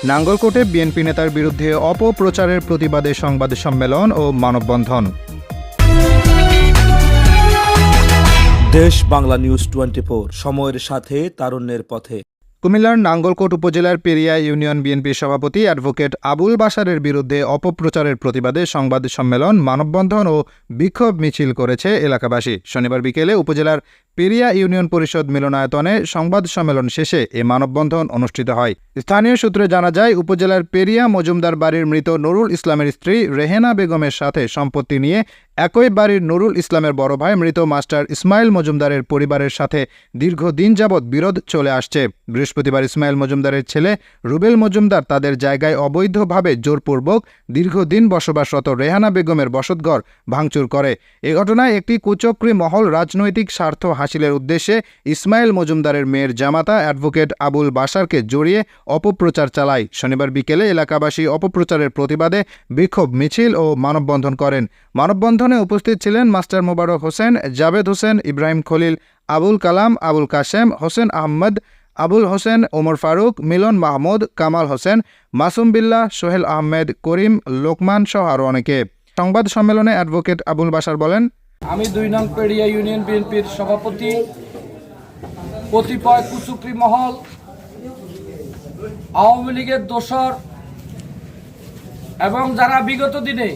নাঙ্গলকোটে BNP নেতার বিরুদ্ধে অপপ্রচারের প্রতিবাদে সংবাদ সম্মেলন ও মানববন্ধন। দেশ বাংলা নিউজ 24, সময়ের সাথে তারুণ্যের পথে। কুমিল্লার নাঙ্গলকোট উপজেলার পেরিয়া ইউনিয়ন বিএনপির সভাপতি অ্যাডভোকেট আবুল বাশারের বিরুদ্ধে অপপ্রচারের প্রতিবাদে সংবাদ সম্মেলন, মানববন্ধন ও বিক্ষোভ মিছিল করেছে এলাকাবাসী। শনিবার বিকেলে উপজেলার পেরিয়া ইউনিয়ন পরিষদ মিলনায়তনে সংবাদ সম্মেলন শেষে এ মানববন্ধন অনুষ্ঠিত হয়। স্থানীয় সূত্রে জানা যায়, উপজেলার পেরিয়া মজুমদার বাড়ির মৃত নুরুল ইসলামের স্ত্রী রেহেনা বেগমের সাথে সম্পত্তি নিয়ে একই বাড়ির নুরুল ইসলামের বড় ভাই মৃত মাস্টার ইসমাইল মজুমদারের পরিবারের সাথে দীর্ঘদিন যাবৎ বিরোধ চলে আসছে। বৃহস্পতিবার ইসমাইল মজুমদারের ছেলে রুবেল মজুমদার তাদের জায়গায় অবৈধভাবে জোরপূর্বক দীর্ঘদিন বসবাসরত রেহানা বেগমের বসতঘর ভাঙচুর করে। এ ঘটনায় একটি কুচক্রী মহল রাজনৈতিক স্বার্থ হাসিলের উদ্দেশ্যে ইসমাইল মজুমদারের মেয়ের জামাতা অ্যাডভোকেট আবুল বাশারকে জড়িয়ে অপপ্রচার চালায়। শনিবার বিকেলে এলাকাবাসী অপপ্রচারের প্রতিবাদে বিক্ষোভ মিছিল ও মানববন্ধন করেন। মানববন্ধনে উপস্থিত ছিলেন মাস্টার মোবারক হোসেন, জাবেদ হোসেন, ইব্রাহিম খলিল, আবুল কালাম, আবুল কাশেম, হোসেন আহমদ, আবুল হোসেন, ওমর ফারুক, মিলন মাহমুদ, কামাল হোসেন, মাসুম বিল্লাহ, সোহেল আহমেদ, করিম, লোকমান সহ আরও অনেকে। সংবাদ সম্মেলনে অ্যাডভোকেট আবুল বাশার বলেন, আমি 2 নং পেরিয়া ইউনিয়ন বিএনপির সভাপতি। কতিপয় কুচক্রী মহল, আওয়ামী লীগের দোসর এবং যারা বিগত দিনে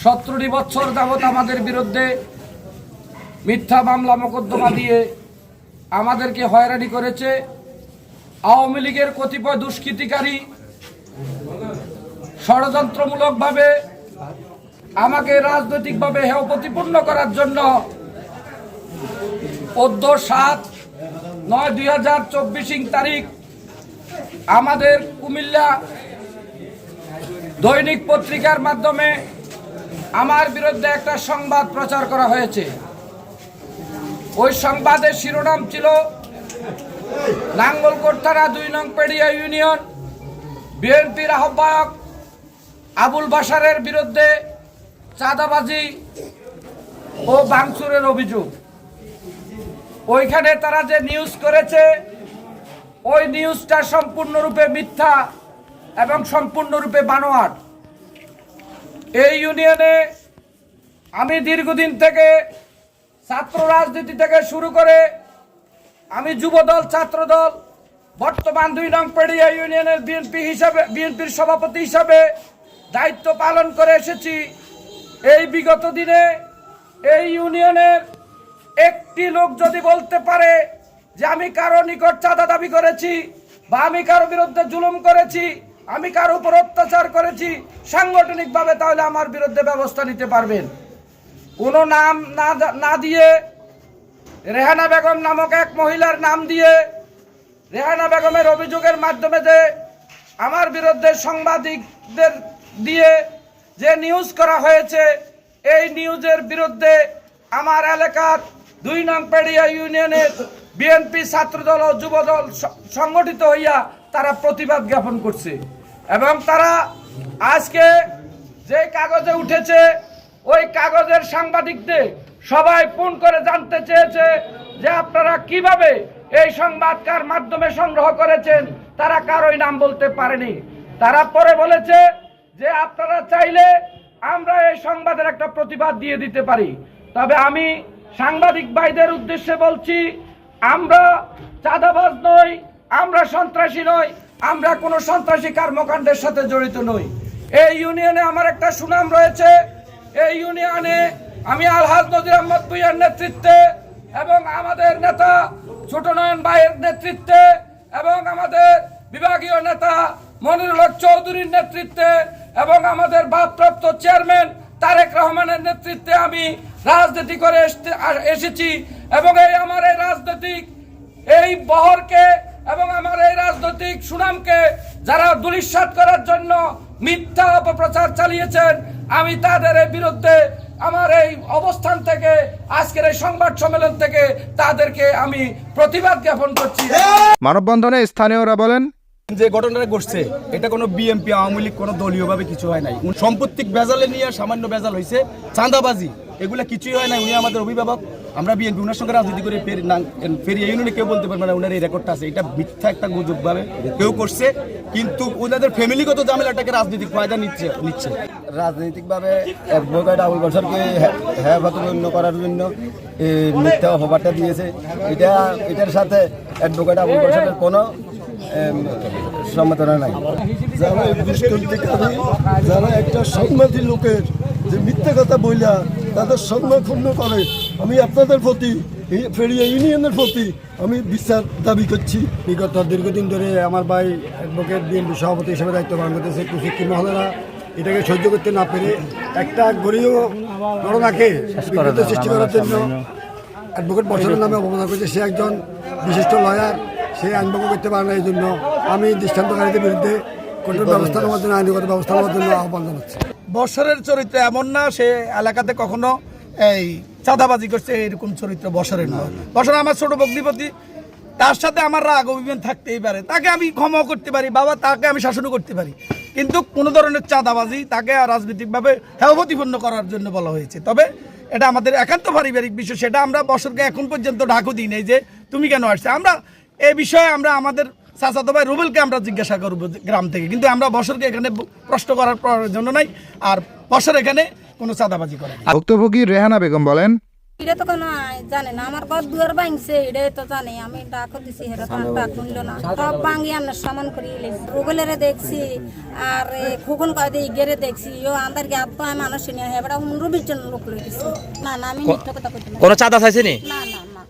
17 বছর যাবৎ আমাদের বিরুদ্ধে মিথ্যা মামলা মোকদ্দমা দিয়ে আমাদেরকে হয়রানি করেছে, আওয়ামী লীগের কতিপয় দুষ্কৃতিকারী ষড়যন্ত্রমূলকভাবে আমাকে রাজনৈতিকভাবে হেয় প্রতিপন্ন করার জন্য 14/7/2024 তারিখ আমাদের কুমিল্লা দৈনিক পত্রিকার মাধ্যমে আমার বিরুদ্ধে একটা সংবাদ প্রচার করা হয়েছে। ওই সংবাদের শিরোনাম ছিল, নাঙ্গলকোট থানা 2 নং পেরিয়া ইউনিয়ন বিএনপির আহ্বায়ক আবুল বাশারের বিরুদ্ধে চাঁদাবাজি ও ভাঙচুরের অভিযোগ। ওইখানে তারা যে নিউজ করেছে, ওই নিউজটা সম্পূর্ণরূপে মিথ্যা এবং সম্পূর্ণরূপে বানোয়াট। এই ইউনিয়নে আমি দীর্ঘদিন থেকে ছাত্র রাজনীতি থেকে শুরু করে আমি যুবদল, ছাত্রদল, বর্তমান 2 নং পেরিয়া ইউনিয়নের বিএনপির সভাপতি হিসাবে দায়িত্ব পালন করে এসেছি। এই বিগত দিনে এই ইউনিয়নের একটি লোক যদি বলতে পারে যে আমি কারো নিকট চাঁদা দাবি করেছি বা আমি কারো বিরুদ্ধে জুলুম করেছি, আমি কারো উপর অত্যাচার করেছি সাংগঠনিকভাবে, তাহলে আমার বিরুদ্ধে ব্যবস্থা নিতে পারবেন। কোনো নাম না দিয়ে রেহানা বেগম নামক এক মহিলার নাম দিয়ে রেহানা বেগমের অভিযোগের মাধ্যমে যে আমার বিরুদ্ধে সাংবাদিকদের দিয়ে যে নিউজ করা হয়েছে, এই নিউজের বিরুদ্ধে আমার এলাকার 2 নং পেরিয়া ইউনিয়নের বিএনপি ছাত্রদল ও যুবদল সংগঠিত হইয়া তারা প্রতিবাদ জ্ঞাপন করছে। এবং তারা আজকে যে কাগজে উঠেছে, ওই কাগজের সাংবাদিকদের সবাই ফোন করে জানতে চেয়েছে যে আপনারা কিভাবে এই সংবাদ কার মাধ্যমে সংগ্রহ করেছেন। তারা কারোই নাম বলতে পারেনি। তারা পরে বলেছে যে আপনারা চাইলে আমরা এই সংবাদের একটা প্রতিবাদ দিয়ে দিতে পারি। তবে আমি সাংবাদিক ভাইদের উদ্দেশ্যে বলছি, আমরা চাঁদাবাজ নই, আমরা সন্ত্রাসী নই, আমরা কোনো সন্ত্রাসী কর্মকাণ্ডের সাথে জড়িত নই। এই ইউনিয়নে আমার একটা সুনাম রয়েছে। এই ইউনিয়নে আমি আলহাজ নজির আহমদ ভূঁইয়ার নেতৃত্বে এবং আমাদের নেতা ছোট নয়ন ভাইয়ের নেতৃত্বে এবং আমাদের বিভাগীয় নেতা মনিরুল হক চৌধুরীর নেতৃত্বে এবং আমাদের ভারপ্রাপ্ত চেয়ারম্যান তারেক রহমানের নেতৃত্বে আমি রাজনীতি করে এসেছি। এবং আমার এই রাজনৈতিক এই বহরকে এবং আমার এই রাজনৈতিক সুনামকে যারা ধূলিসাৎ করার জন্য মিথ্যা অপপ্রচার চালিয়েছেন, আমি তাদের বিরুদ্ধে আমার এই অবস্থান থেকে, আজকের এই সংবাদ সম্মেলন থেকে তাদেরকে আমি প্রতিবাদ জ্ঞাপন করছি। মানববন্ধনে স্থানীয়রা বলেন, যে ঘটনাটা ঘটছে এটা কোনো বিএনপি আওয়ামী লীগ কোনো দলীয়ভাবে কিছু হয় নাই। সম্পত্তিক বেজালে নিয়ে সামান্য বেজাল হয়েছে, চাঁদাবাজি এগুলা কিছুই হয় নাই। উনি আমাদের অভিভাবক, আমরা বিএনপি ওনার সঙ্গে রাজনীতি করে পেরিয়া ইউনিয়নে কেউ বলতে পারবে না ওনার এই রেকর্ডটা আছে। এটা মিথ্যা একটা গুজব ভাবে কেউ করছে, কিন্তু ওনাদের ফ্যামিলিগত ঝামেলাটাকে রাজনৈতিক ফায়দা নিচ্ছে। রাজনৈতিকভাবে অ্যাডভোকেট আবুল বাশারকে হেফাজতপূর্ণ করার জন্য এই মিথ্যা অফারটা দিয়েছে। এটার সাথে অ্যাডভোকেট আবুল বাশারের কোনো সম্মতনা নাই। যারা এই দুষ্কৃতিকারী, যারা একটা সংবাদী লোকের যে মিথ্যা কথা বইলা তাদের সম্মান ক্ষুণ্ণ করে, আমি আপনাদের প্রতি ফেরিয়া ইউনিয়নের প্রতি আমি বিচার দাবি করছি। বিগত দীর্ঘদিন ধরে আমার ভাই অ্যাডভোকেট বিএনপি সভাপতি হিসেবে দায়িত্ব পালন করতেছে। কুশিক্ষী মহলেরা এটাকে সহ্য করতে না পেরে একটা গরিব ঘটনাকে বিঘ্নিত সৃষ্টি করার জন্য অ্যাডভোকেট বর্ষণের নামে অপমান করেছে। সে একজন বিশিষ্ট লয়ার, সে আইনভঙ্গ করতে পারে না। এই জন্য আমি দৃষ্টান্তকারীদের বিরুদ্ধে কঠোর ব্যবস্থা নেওয়ার জন্য, আইনগত ব্যবস্থা নেওয়ার জন্য আহ্বান জানাচ্ছি। বর্ষরের চরিত্র এমন না সে এলাকাতে কখনো এই চাঁদাবাজি করছে, এরকম চরিত্র বর্ষরের নয়। বর্ষর আমার ছোট ভগ্নিপতি, তার সাথে আমার রাগ অভিমান থাকতেই পারে, তাকে আমি ক্ষমাও করতে পারি, বাবা তাকে আমি শাসনও করতে পারি, কিন্তু কোনো ধরনের চাঁদাবাজি তাকে রাজনৈতিকভাবে হেয়প্রতিপন্ন করার জন্য বলা হয়েছে। তবে এটা আমাদের একান্ত পারিবারিক বিষয়, সেটা আমরা বর্ষরকে এখন পর্যন্ত ঢাকও দিই নাই যে তুমি কেন আসছে। আমরা এই বিষয়ে আমরা আমাদের চাচাতো ভাই রুবেলকে আমরা জিজ্ঞাসা করবো গ্রাম থেকে, কিন্তু আমরা বর্ষরকে এখানে প্রশ্ন করার জন্য নাই। আর বর্ষর এখানে কোনো চাঁদাবাজি করে না। ভুক্তভোগী রেহানা বেগম বলেন, এটা তো কোনো জানে না, আমার ঘর দুয়ার ভাঙছে এটাই তো জানে। আমি ডাক দিছি, হেরা তো আমার ডাক শুনলো না, সব ভাঙি আনার সামান করি রুবেলেরে দেখছি আর খুকুন কয়ে ইগেরে দেখছি, ও আন্দার গে আত্ম আমি মানুষ নিয়ে হেবড়া রুবির জন্য লোক লই দিছি। না না, আমি মিথ্যা কথা কইতে না। কোনো চাঁদা চাইছে নি? না না না,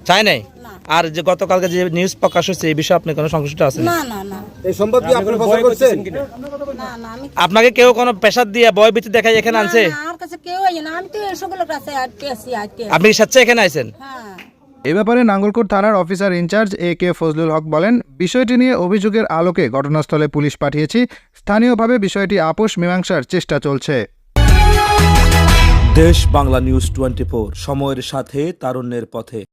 চাই নাই। না। আর যে গতকালকে যে নিউজ প্রকাশ হচ্ছে এই বিষয়ে আপনি কোনো সংশ্লিষ্ট আছেন? না না না এই সম্পদ কি আপনি প্রচার করছেন? না না, আমি আপনাকে কেউ কোনো পেশাদ দিয়ে বয় ভীতি দেখাই এখানে আনছে? না, আমার কাছে কেউ আই না, আমি তো এসবগুলোর কাছে আটকে আছি। আপনি কি স্বেচ্ছায় এখানে আইছেন? হ্যাঁ। এ ব্যাপারে নাঙ্গলকোট থানার অফিসার ইনচার্জ AK ফজলুল হক বলেন, বিষয়টি নিয়ে অভিযোগের আলোকে ঘটনাস্থলে পুলিশ পাঠিয়েছি। স্থানীয়ভাবে বিষয়টি আপোষ মীমাংসার চেষ্টা চলছে। দেশ বাংলা নিউজ 24, সময়ের সাথে তারুণ্যের পথে।